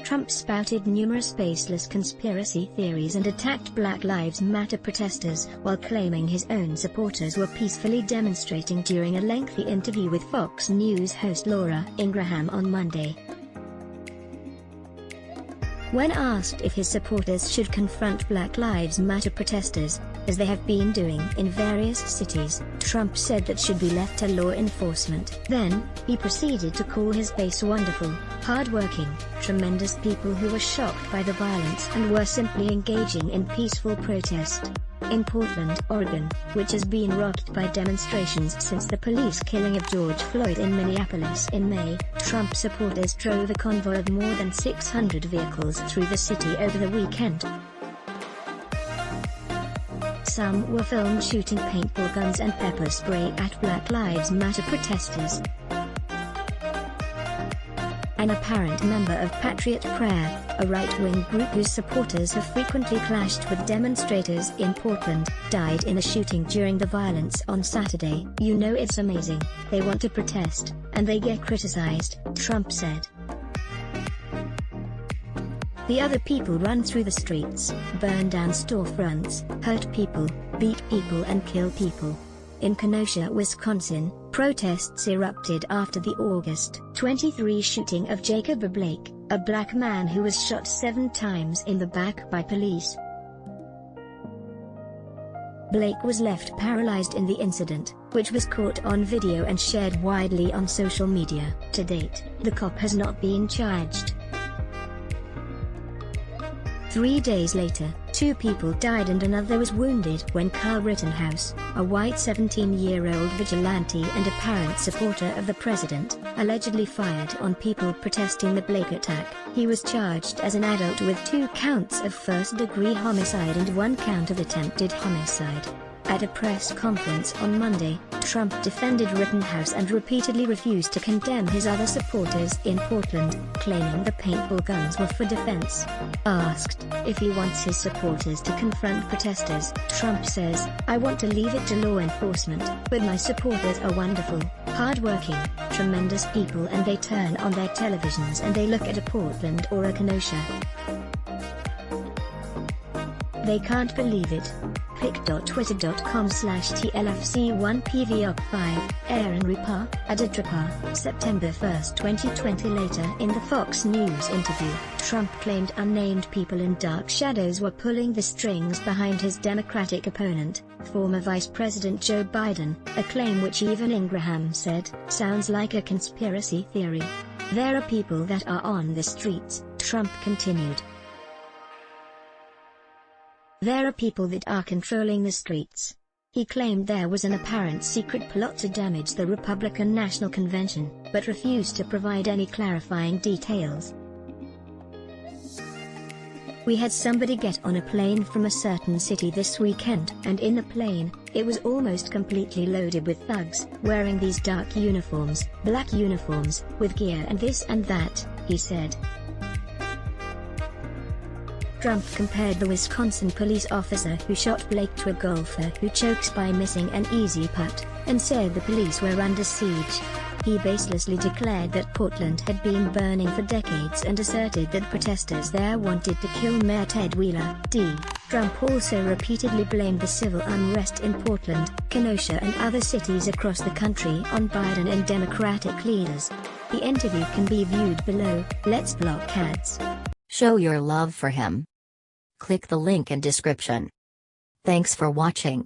Trump spouted numerous baseless conspiracy theories and attacked Black Lives Matter protesters while claiming his own supporters were peacefully demonstrating during a lengthy interview with Fox News host Laura Ingraham on Monday. When asked if his supporters should confront Black Lives Matter protesters, as they have been doing in various cities, Trump said that should be left to law enforcement. Then, he proceeded to call his base wonderful, hard-working, tremendous people who were shocked by the violence and were simply engaging in peaceful protest. In Portland, Oregon, which has been rocked by demonstrations since the police killing of George Floyd in Minneapolis in May, Trump supporters drove a convoy of more than 600 vehicles through the city over the weekend. Some were filmed shooting paintball guns and pepper spray at Black Lives Matter protesters. An apparent member of Patriot Prayer, a right-wing group whose supporters have frequently clashed with demonstrators in Portland, died in a shooting during the violence on Saturday. "You know, it's amazing. They want to protest, and they get criticized," Trump said. The other people run through the streets, burn down storefronts, hurt people, beat people and kill people. In Kenosha, Wisconsin, protests erupted after the August 23 shooting of Jacob Blake, a black man who was shot 7 times in the back by police. Blake was left paralyzed in the incident, which was caught on video and shared widely on social media. To date, the cop has not been charged. 3 days later, 2 people died and another was wounded when Carl Rittenhouse, a white 17-year-old vigilante and apparent supporter of the president, allegedly fired on people protesting the Blake attack. He was charged as an adult with 2 counts of first-degree homicide and 1 count of attempted homicide. At a press conference on Monday, Trump defended Rittenhouse and repeatedly refused to condemn his other supporters in Portland, claiming the paintball guns were for defense. Asked if he wants his supporters to confront protesters, Trump says, "I want to leave it to law enforcement, but my supporters are wonderful, hard-working, tremendous people, and they turn on their televisions and they look at a Portland or a Kenosha. They can't believe it." pic.twitter.com/TLFC1PVOP5, Aaron Ripa, Aditrapa, September 1, 2020. Later in the Fox News interview, Trump claimed unnamed people in dark shadows were pulling the strings behind his Democratic opponent, former Vice President Joe Biden, a claim which even Ingraham said, sounds like a conspiracy theory. "There are people that are on the streets," Trump continued. "There are people that are controlling the streets." He claimed there was an apparent secret plot to damage the Republican National Convention, but refused to provide any clarifying details. "We had somebody get on a plane from a certain city this weekend, and in the plane, it was almost completely loaded with thugs, wearing these dark uniforms, black uniforms, with gear and this and that," he said. Trump compared the Wisconsin police officer who shot Blake to a golfer who chokes by missing an easy putt, and said the police were under siege. He baselessly declared that Portland had been burning for decades and asserted that protesters there wanted to kill Mayor Ted Wheeler, D. Trump also repeatedly blamed the civil unrest in Portland, Kenosha and other cities across the country on Biden and Democratic leaders. The interview can be viewed below. Let's block ads. Show your love for him. Click the link in description. Thanks for watching.